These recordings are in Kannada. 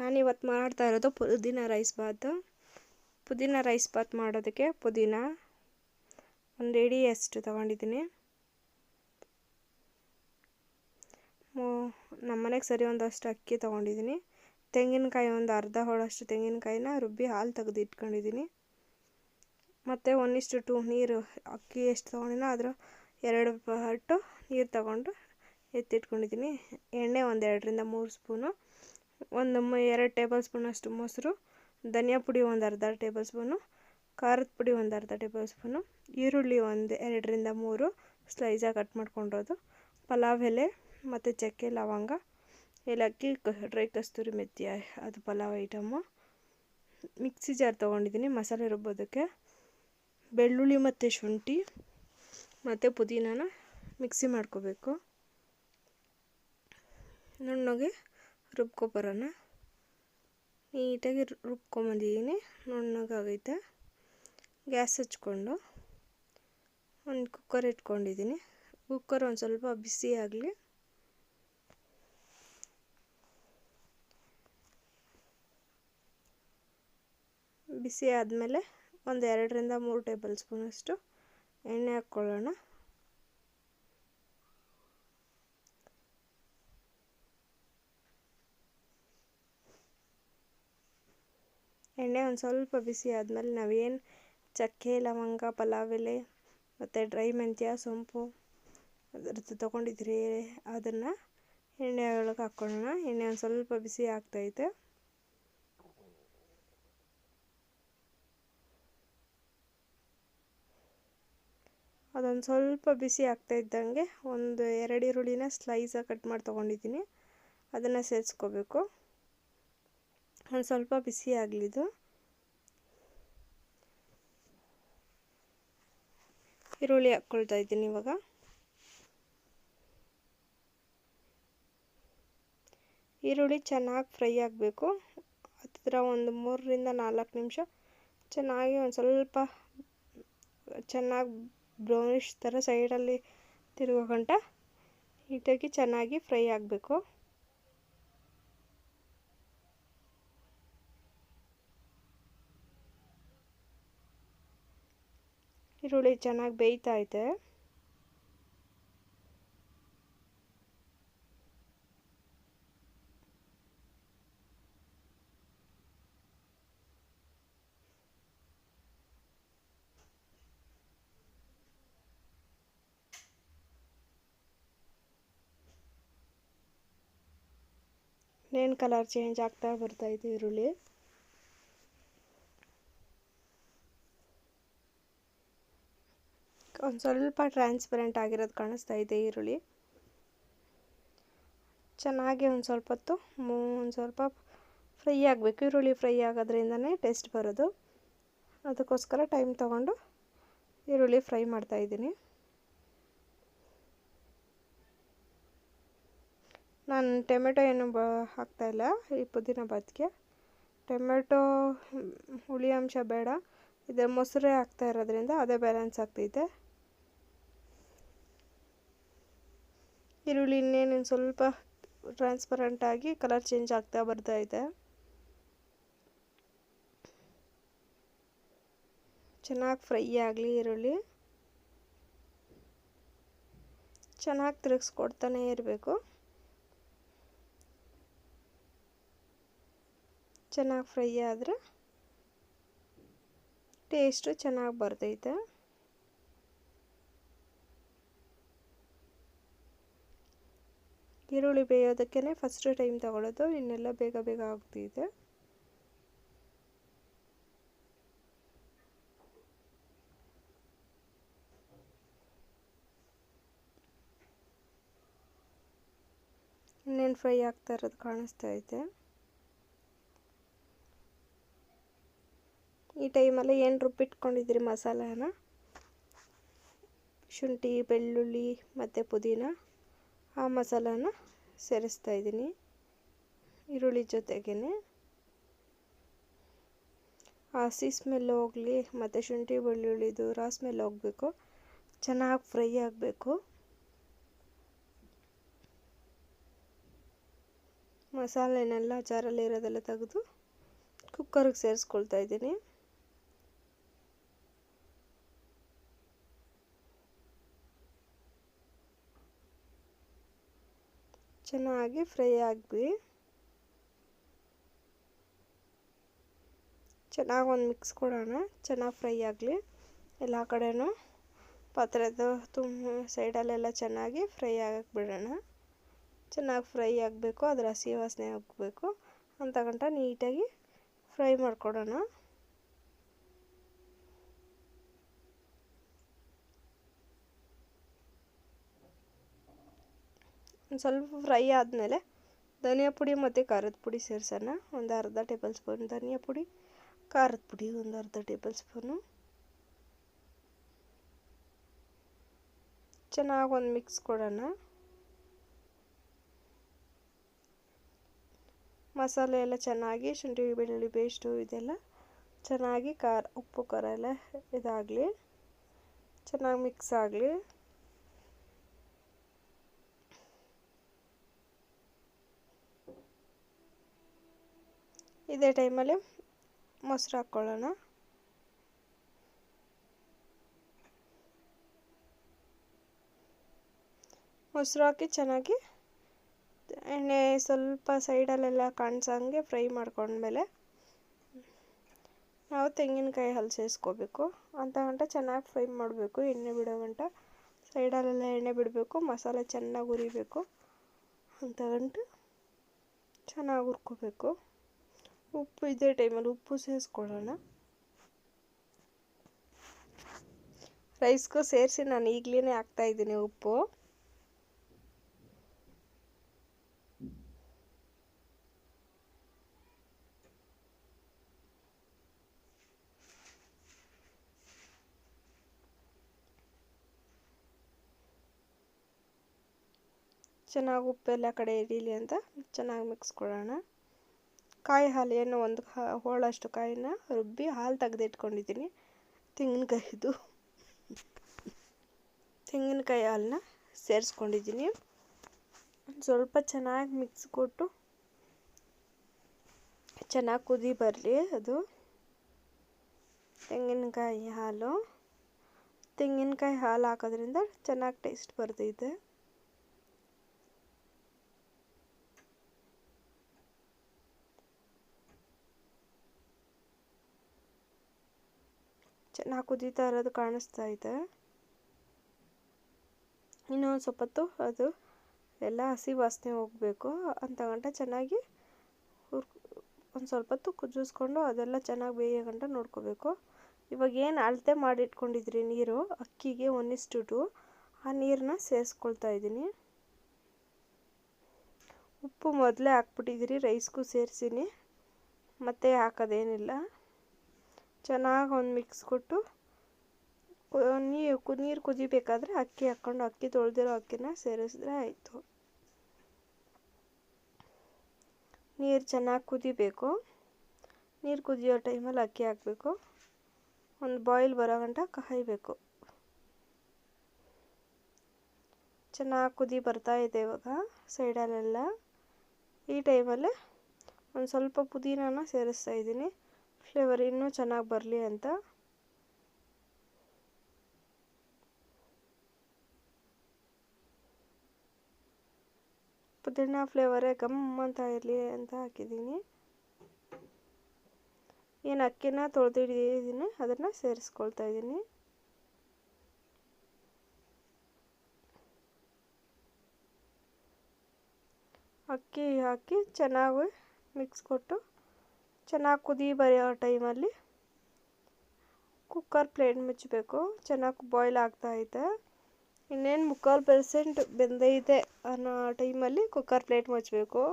ನಾನಿವತ್ತು ಮಾಡ್ತಾ ಇರೋದು ಪುದೀನ ರೈಸ್ ಬಾತು. ಪುದೀನ ರೈಸ್ ಬಾತ್ ಮಾಡೋದಕ್ಕೆ ಪುದೀನ 1 ಹಿಡಿಯಷ್ಟು ತೊಗೊಂಡಿದ್ದೀನಿ. ನಮ್ಮ ಮನೆಗೆ ಸರಿ ಒಂದಷ್ಟು ಅಕ್ಕಿ ತೊಗೊಂಡಿದ್ದೀನಿ. ತೆಂಗಿನಕಾಯಿ ಒಂದು ಅರ್ಧ ಹೋಳಷ್ಟು ತೆಂಗಿನಕಾಯಿನ ರುಬ್ಬಿ ಹಾಲು ತೆಗೆದು ಇಟ್ಕೊಂಡಿದ್ದೀನಿ. ಮತ್ತು 1:2 ನೀರು, ಅಕ್ಕಿ ಎಷ್ಟು ತೊಗೊಂಡಿನೋ ಅದರ 2 ಪಟ್ಟು ನೀರು ತಗೊಂಡು ಎತ್ತಿಟ್ಕೊಂಡಿದ್ದೀನಿ. ಎಣ್ಣೆ 1 2ರಿಂದ 3 ಸ್ಪೂನು, 2 ಟೇಬಲ್ ಸ್ಪೂನಷ್ಟು ಮೊಸರು, ಧನಿಯಾ ಪುಡಿ 1 ಅರ್ಧ ಟೇಬಲ್ ಸ್ಪೂನು, ಖಾರದ ಪುಡಿ 1 ಅರ್ಧ ಟೇಬಲ್ ಸ್ಪೂನು, ಈರುಳ್ಳಿ 1 2ರಿಂದ 3 ಸ್ಲೈಸಾಗಿ ಕಟ್ ಮಾಡ್ಕೊಂಡಿರೋದು, ಪಲಾವ್ ಎಲೆ ಮತ್ತು ಚಕ್ಕೆ ಲವಂಗ, ಏಲಕ್ಕಿ, ಡ್ರೈ ಕಸ್ತೂರಿ ಮೆಥಿ, ಅದು ಪಲಾವ್ ಐಟಮು. ಮಿಕ್ಸಿ ಜಾರ್ ತೊಗೊಂಡಿದ್ದೀನಿ ಮಸಾಲೆ ರುಬ್ಬೋದಕ್ಕೆ. ಬೆಳ್ಳುಳ್ಳಿ ಮತ್ತು ಶುಂಠಿ ಮತ್ತು ಪುದೀನನ ಮಿಕ್ಸಿ ಮಾಡ್ಕೋಬೇಕು. ನುಣ್ಣಗೆ ರುಬ್ಕೊಬರೋಣ. ನೀಟಾಗಿ ರುಬ್ಕೊಂಬಂದಿದ್ದೀನಿ, ನುಣ್ಣಗಾಗೈತೆ. ಗ್ಯಾಸ್ ಹಚ್ಕೊಂಡು ಒಂದು ಕುಕ್ಕರ್ ಇಟ್ಕೊಂಡಿದ್ದೀನಿ. ಕುಕ್ಕರ್ ಒಂದು ಸ್ವಲ್ಪ ಬಿಸಿ ಆಗಲಿ. ಬಿಸಿ ಆದಮೇಲೆ 1 2ರಿಂದ 3 ಟೇಬಲ್ ಸ್ಪೂನಷ್ಟು ಎಣ್ಣೆ ಹಾಕ್ಕೊಳ್ಳೋಣ. ಎಣ್ಣೆ ಒಂದು ಸ್ವಲ್ಪ ಬಿಸಿ ಆದಮೇಲೆ ನಾವೇನು ಚಕ್ಕೆ ಲವಂಗ ಪಲಾವ್ ಎಲೆ ಮತ್ತು ಡ್ರೈ ಮೆಂತ್ಯ ಸೊಂಪು ಅದರದ್ದು ತೊಗೊಂಡಿದ್ರಿ ಅದನ್ನು ಎಣ್ಣೆ ಒಳಗೆ ಹಾಕ್ಕೊಳ್ಳೋಣ. ಎಣ್ಣೆ ಒಂದು ಸ್ವಲ್ಪ ಬಿಸಿ ಆಗ್ತೈತೆ. ಅದೊಂದು ಸ್ವಲ್ಪ ಬಿಸಿ ಆಗ್ತಾ ಇದ್ದಂಗೆ 1 2 ಈರುಳ್ಳಿನ ಸ್ಲೈಸಾಗಿ ಕಟ್ ಮಾಡಿ ತೊಗೊಂಡಿದ್ದೀನಿ, ಅದನ್ನು ಸೇರಿಸ್ಕೋಬೇಕು. ಒಂದು ಸ್ವಲ್ಪ ಬಿಸಿ ಆಗಲಿದು. ಈರುಳ್ಳಿ ಹಾಕ್ಕೊಳ್ತಾ ಇದ್ದೀನಿ ಇವಾಗ. ಈರುಳ್ಳಿ ಚೆನ್ನಾಗಿ ಫ್ರೈ ಆಗಬೇಕು. ಹತ್ತಿರ ಒಂದು 3ರಿಂದ 4 ನಿಮಿಷ ಚೆನ್ನಾಗಿ ಒಂದು ಸ್ವಲ್ಪ ಚೆನ್ನಾಗಿ ಬ್ರೌನಿಷ್ ಥರ ಸೈಡಲ್ಲಿ ತಿರುಗೋ ಗಂಟ ನೀಟಾಗಿ ಚೆನ್ನಾಗಿ ಫ್ರೈ ಆಗಬೇಕು. ಈರುಳ್ಳಿ ಚೆನ್ನಾಗಿ ಬೇಯ್ತಾ ಇದೆ. ಇನ್ನೇನು ಕಲರ್ ಚೇಂಜ್ ಆಗ್ತಾ ಬರ್ತೈತೆ ಈರುಳ್ಳಿ. ಒಂದು ಸ್ವಲ್ಪ ಟ್ರಾನ್ಸ್ಪರೆಂಟ್ ಆಗಿರೋದು ಕಾಣಿಸ್ತಾ ಇದೆ ಈರುಳ್ಳಿ. ಚೆನ್ನಾಗಿ ಒಂದು ಸ್ವಲ್ಪ ಫ್ರೈ ಆಗಬೇಕು. ಈರುಳ್ಳಿ ಫ್ರೈ ಆಗೋದ್ರಿಂದನೇ ಟೇಸ್ಟ್ ಬರೋದು. ಅದಕ್ಕೋಸ್ಕರ ಟೈಮ್ ತೊಗೊಂಡು ಈರುಳ್ಳಿ ಫ್ರೈ ಮಾಡ್ತಾಯಿದ್ದೀನಿ. ನಾನು ಟೊಮೆಟೊ ಏನು ಹಾಕ್ತಾಯಿಲ್ಲ ಈ ಪುದೀನ ಬಾತ್ಗೆ. ಟೊಮೆಟೊ ಹುಳಿ ಅಂಶ ಬೇಡ, ಇದು ಮೊಸರೇ ಹಾಕ್ತಾ ಇರೋದ್ರಿಂದ ಅದೇ ಬ್ಯಾಲೆನ್ಸ್ ಆಗ್ತೈತೆ. ಈರುಳ್ಳಿ ಇನ್ನೇನು ಸ್ವಲ್ಪ ಟ್ರಾನ್ಸ್ಪರೆಂಟಾಗಿ ಕಲರ್ ಚೇಂಜ್ ಆಗ್ತಾ ಬರ್ತೈತೆ. ಚೆನ್ನಾಗಿ ಫ್ರೈ ಆಗಲಿ ಈರುಳ್ಳಿ. ಚೆನ್ನಾಗಿ ತಿರುಗಿಸ್ಕೊಡ್ತಾನೆ ಇರಬೇಕು. ಚೆನ್ನಾಗಿ ಫ್ರೈ ಆದರೆ ಟೇಸ್ಟು ಚೆನ್ನಾಗಿ ಬರ್ತೈತೆ. ಈರುಳ್ಳಿ ಬೇಯೋದಕ್ಕೇ ಫಸ್ಟ್ ಟೈಮ್ ತಗೊಳ್ಳೋದು, ಇನ್ನೆಲ್ಲ ಬೇಗ ಬೇಗ ಆಗ್ತೈತೆ. ಇನ್ನೇನು ಫ್ರೈ ಆಗ್ತಾ ಇರೋದು ಕಾಣಿಸ್ತಾ ಐತೆ. ಈ ಟೈಮಲ್ಲಿ ಏನು ರುಬ್ಬಿಟ್ಕೊಂಡಿದ್ದೀರಿ ಮಸಾಲಾನ, ಶುಂಠಿ ಬೆಳ್ಳುಳ್ಳಿ ಮತ್ತು ಪುದೀನ, ಆ ಮಸಾಲಾನ ಸೇರಿಸ್ತಾ ಇದ್ದೀನಿ ಈರುಳ್ಳಿ ಜೊತೆಗೇ. ಹಸಿ ಸ್ಮೆಲ್ ಹೋಗಲಿ ಮತ್ತು ಶುಂಠಿ ಬೆಳ್ಳುಳ್ಳಿದು ಸ್ಮೆಲ್ ಹೋಗಬೇಕು. ಚೆನ್ನಾಗಿ ಫ್ರೈ ಆಗಬೇಕು. ಮಸಾಲೆನೆಲ್ಲ ಜಾರಲ್ಲಿರೋದೆಲ್ಲ ತೆಗೆದು ಕುಕ್ಕರಿಗೆ ಸೇರಿಸ್ಕೊಳ್ತಾ ಇದ್ದೀನಿ. ಚೆನ್ನಾಗಿ ಫ್ರೈ ಆಗಲಿ. ಚೆನ್ನಾಗಿ ಒಂದು ಮಿಕ್ಸ್ ಕೊಡೋಣ. ಚೆನ್ನಾಗಿ ಫ್ರೈ ಆಗಲಿ ಎಲ್ಲ ಕಡೆನೂ. ಪಾತ್ರೆದು ಸೈಡಲ್ಲೆಲ್ಲ ಚೆನ್ನಾಗಿ ಫ್ರೈ ಆಗಕ್ಕೆ ಬಿಡೋಣ. ಚೆನ್ನಾಗಿ ಫ್ರೈ ಆಗಬೇಕು, ಅದರ ಹಸಿ ವಾಸನೆ ಹೋಗಬೇಕು ಅಂತ ಗಂಟ ನೀಟಾಗಿ ಫ್ರೈ ಮಾಡ್ಕೊಡೋಣ. ಒಂದು ಸ್ವಲ್ಪ ಫ್ರೈ ಆದಮೇಲೆ ಧನಿಯಾ ಪುಡಿ ಮತ್ತು ಖಾರದ ಪುಡಿ ಸೇರಿಸೋಣ. ಒಂದು ಅರ್ಧ ಟೇಬಲ್ ಸ್ಪೂನ್ ಧನಿಯಾ ಪುಡಿ, ಖಾರದ ಪುಡಿ ಒಂದು ಅರ್ಧ ಟೇಬಲ್ ಸ್ಪೂನು. ಚೆನ್ನಾಗಿ ಒಂದು ಮಿಕ್ಸ್ ಕೊಡೋಣ. ಮಸಾಲೆ ಎಲ್ಲ ಚೆನ್ನಾಗಿ ಶುಂಠಿ ಬೆಳ್ಳುಳ್ಳಿ ಪೇಸ್ಟು ಇದೆಲ್ಲ ಚೆನ್ನಾಗಿ ಉಪ್ಪು ಖಾರ ಎಲ್ಲ ಇದಾಗಲಿ, ಚೆನ್ನಾಗಿ ಮಿಕ್ಸ್ ಆಗಲಿ. ಇದೇ ಟೈಮಲ್ಲಿ ಮೊಸರು ಹಾಕ್ಕೊಳ್ಳೋಣ. ಮೊಸರು ಹಾಕಿ ಚೆನ್ನಾಗಿ ಎಣ್ಣೆ ಸ್ವಲ್ಪ ಸೈಡಲ್ಲೆಲ್ಲ ಕಾಣಿಸೋಂಗೆ ಫ್ರೈ ಮಾಡ್ಕೊಂಡ್ಮೇಲೆ ನಾವು ತೆಂಗಿನಕಾಯಿ ಹಾಲು ಸೇರಿಸ್ಕೋಬೇಕು. ಅಂತ ಗಂಟ ಚೆನ್ನಾಗಿ ಫ್ರೈ ಮಾಡಬೇಕು. ಎಣ್ಣೆ ಬಿಡೋ ಗಂಟ ಸೈಡಲ್ಲೆಲ್ಲ ಎಣ್ಣೆ ಬಿಡಬೇಕು. ಮಸಾಲೆ ಚೆನ್ನಾಗಿ ಹುರಿಬೇಕು ಅಂತ ಗಂಟ ಚೆನ್ನಾಗಿ ಹುರ್ಕೋಬೇಕು. ಉಪ್ಪು ಇದೇ ಟೈಮಲ್ಲಿ ಉಪ್ಪು ಸೇರಿಸ್ಕೊಳ್ಳೋಣ. ರೈಸ್ಗೂ ಸೇರಿಸಿ ನಾನು ಈಗಲೇ ಹಾಕ್ತಾಯಿದ್ದೀನಿ ಉಪ್ಪು. ಚೆನ್ನಾಗಿ ಉಪ್ಪೆಲ್ಲ ಕಡೆ ಹಿಡೀಲಿ ಅಂತ ಚೆನ್ನಾಗಿ ಮಿಕ್ಸ್ ಕೊಡೋಣ. ಕಾಯಿ ಹಾಲು ಏನು ಒಂದು ಹೋಳಷ್ಟು ಕಾಯಿನ ರುಬ್ಬಿ ಹಾಲು ತೆಗೆದಿಟ್ಕೊಂಡಿದ್ದೀನಿ. ತೆಂಗಿನಕಾಯಿ ಹಾಲನ್ನ ಸೇರಿಸ್ಕೊಂಡಿದ್ದೀನಿ. ಸ್ವಲ್ಪ ಚೆನ್ನಾಗಿ ಮಿಕ್ಸ್ ಕೊಟ್ಟು ಚೆನ್ನಾಗಿ ಕುದಿ ಬರಲಿ. ಅದು ತೆಂಗಿನಕಾಯಿ ಹಾಲು ಹಾಕೋದ್ರಿಂದ ಚೆನ್ನಾಗಿ ಟೇಸ್ಟ್ ಬರ್ತೈತೆ. ಚೆನ್ನಾಗಿ ಕುದೀತಾ ಇರೋದು ಕಾಣಿಸ್ತಾ ಇದೆ. ಇನ್ನೊಂದು ಸ್ವಲ್ಪ ಹೊತ್ತು ಅದು ಎಲ್ಲ ಹಸಿ ವಾಸನೆ ಹೋಗಬೇಕು ಅಂತ ಗಂಟ ಚೆನ್ನಾಗಿ ಒಂದು ಸ್ವಲ್ಪ ಹೊತ್ತು ಕುದಿಸ್ಕೊಂಡು ಅದೆಲ್ಲ ಚೆನ್ನಾಗಿ ಬೇಯೋ ಗಂಟ ನೋಡ್ಕೋಬೇಕು. ಇವಾಗ ಏನು ಅಳತೆ ಮಾಡಿ ಇಟ್ಕೊಂಡಿದ್ರಿ ನೀರು, ಅಕ್ಕಿಗೆ 1:2 ಆ ನೀರನ್ನ ಸೇರಿಸ್ಕೊಳ್ತಾ ಇದ್ದೀನಿ. ಉಪ್ಪು ಮೊದಲೇ ಹಾಕ್ಬಿಟ್ಟಿದ್ದೀರಿ, ರೈಸ್ಗೂ ಸೇರಿಸಿನಿ, ಮತ್ತೆ ಹಾಕೋದೇನಿಲ್ಲ. ಚೆನ್ನಾಗಿ ಒಂದು ಮಿಕ್ಸ್ ಕೊಟ್ಟು ನೀರು ಕುದಿಬೇಕಾದ್ರೆ ಅಕ್ಕಿ ಹಾಕ್ಕೊಂಡು ಅಕ್ಕಿ ತೊಳೆದಿರೋ ಅಕ್ಕಿನ ಸೇರಿಸಿದ್ರೆ ಆಯಿತು. ನೀರು ಚೆನ್ನಾಗಿ ಕುದಿಬೇಕು. ನೀರು ಕುದಿಯೋ ಟೈಮಲ್ಲಿ ಅಕ್ಕಿ ಹಾಕಬೇಕು. ಒಂದು ಬಾಯ್ಲ್ ಬರೋ ಗಂಟ ಕಾಯಬೇಕು. ಚೆನ್ನಾಗಿ ಕುದಿ ಬರ್ತಾ ಇದೆ ಇವಾಗ ಸೈಡಲ್ಲೆಲ್ಲ. ಈ ಟೈಮಲ್ಲೇ ಒಂದು ಸ್ವಲ್ಪ ಪುದೀನಾನ ಸೇರಿಸ್ತಾ ಇದ್ದೀನಿ, ಫ್ಲೇವರ್ ಇನ್ನೂ ಚೆನ್ನಾಗಿ ಬರಲಿ ಅಂತ. ಪುದೀನ ಫ್ಲೇವರೇ ಗಮ್ ಅಂತ ಇರಲಿ ಅಂತ ಹಾಕಿದ್ದೀನಿ. ಏನು ಅಕ್ಕಿನ ತೊಳೆದಿದ್ದೀನಿ ಅದನ್ನು ಸೇರಿಸ್ಕೊಳ್ತಾ ಇದ್ದೀನಿ. ಅಕ್ಕಿ ಹಾಕಿ ಚೆನ್ನಾಗಿ ಮಿಕ್ಸ್ ಕೊಟ್ಟು ಚೆನ್ನಾಗಿ ಕುದಿ ಬರೋ ಟೈಮಲ್ಲಿ ಕುಕ್ಕರ್ ಪ್ಲೇಟ್ ಮುಚ್ಚಬೇಕು. ಚೆನ್ನಾಗಿ ಬಾಯ್ಲ್ ಆಗ್ತಾಯಿದೆ. ಇನ್ನೇನು 3/4% ಬೆಂದೈತೆ ಅನ್ನೋ ಟೈಮಲ್ಲಿ ಕುಕ್ಕರ್ ಪ್ಲೇಟ್ ಮುಚ್ಚಬೇಕು.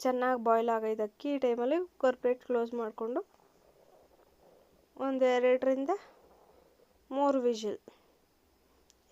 ಚೆನ್ನಾಗಿ ಬಾಯ್ಲ್ ಆಗೈತೆ ಅಕ್ಕಿ. ಈ ಟೈಮಲ್ಲಿ ಕುಕ್ಕರ್ ಪ್ಲೇಟ್ ಕ್ಲೋಸ್ ಮಾಡಿಕೊಂಡು ಒಂದು 2ರಿಂದ 3 ವಿಷಿಲ್,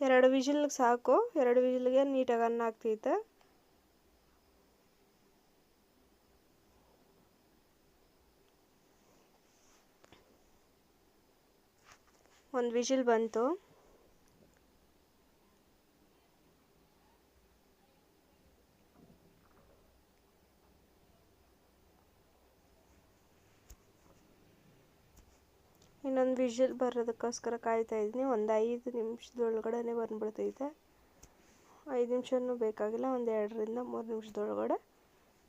2 ವಿಷಿಲ್ಗೆ ಸಾಕು. 2 ವಿಷಿಲ್ಗೆ ನೀಟಾಗಿ ಅನ್ನ ಆಗ್ತೈತೆ. ಒಂದು ವಿಷಿಲ್ ಬಂತು. ಇನ್ನೊಂದು ವಿಷಲ್ ಬರೋದಕ್ಕೋಸ್ಕರ ಕಾಯ್ತಾ ಇದ್ದೀನಿ. ಒಂದು 5 ನಿಮಿಷದೊಳಗಡೆ ಬಂದ್ಬಿಡ್ತೈತೆ. 5 ನಿಮಿಷನೂ ಬೇಕಾಗಿಲ್ಲ, ಒಂದು 2ರಿಂದ 3 ನಿಮಿಷದೊಳಗಡೆ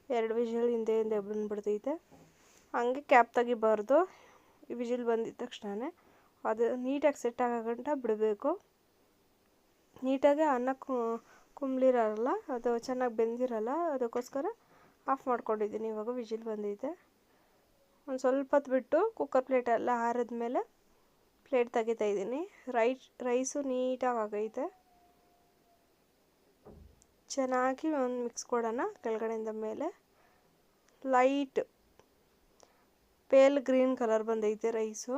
2 ವಿಷಲ್ ಹಿಂದೆ ಬಂದ್ಬಿಡ್ತೈತೆ. ಹಂಗೆ ಕ್ಯಾಪ್ ತೆಗಿಬಾರ್ದು. ವಿಷಲ್ ಬಂದಿದ ತಕ್ಷಣ ಅದು ನೀಟಾಗಿ ಸೆಟ್ ಆಗೋ ಗಂಟ ಬಿಡಬೇಕು. ನೀಟಾಗಿ ಅನ್ನ ಕುಂಬ್ಳಿರಲ್ಲ, ಅದು ಚೆನ್ನಾಗಿ ಬೆಂದಿರಲ್ಲ, ಅದಕ್ಕೋಸ್ಕರ ಆಫ್ ಮಾಡ್ಕೊಂಡಿದ್ದೀನಿ. ಇವಾಗ ವಿಷಲ್ ಬಂದೈತೆ. ಒಂದು ಸ್ವಲ್ಪ ಹೊತ್ತು ಬಿಟ್ಟು ಕುಕ್ಕರ್ ಪ್ಲೇಟೆಲ್ಲ ಆರಿದ್ಮೇಲೆ ಪ್ಲೇಟ್ ತೆಗಿತಾ ಇದ್ದೀನಿ. ರೈಸು ನೀಟಾಗಿ ಆಗೈತೆ. ಚೆನ್ನಾಗಿ ಒಂದು ಮಿಕ್ಸ್ ಕೊಡೋಣ. ಕೆಳಗಡೆಯಿಂದ ಮೇಲೆ ಲೈಟ್ ಪೇಲ್ ಗ್ರೀನ್ ಕಲರ್ ಬಂದೈತೆ ರೈಸು.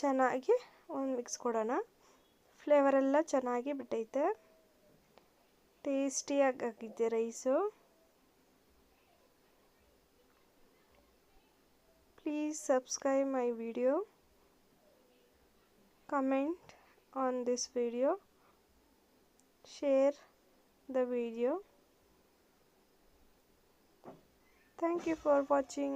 ಚೆನ್ನಾಗಿ ಒಂದು ಮಿಕ್ಸ್ ಕೊಡೋಣ. ಫ್ಲೇವರೆಲ್ಲ ಚೆನ್ನಾಗಿ ಬಿಟ್ಟೈತೆ. ಟೇಸ್ಟಿಯಾಗಿ ಆಗಿದೆ rice. Please subscribe my video, comment on this video, share the video. Thank you for watching.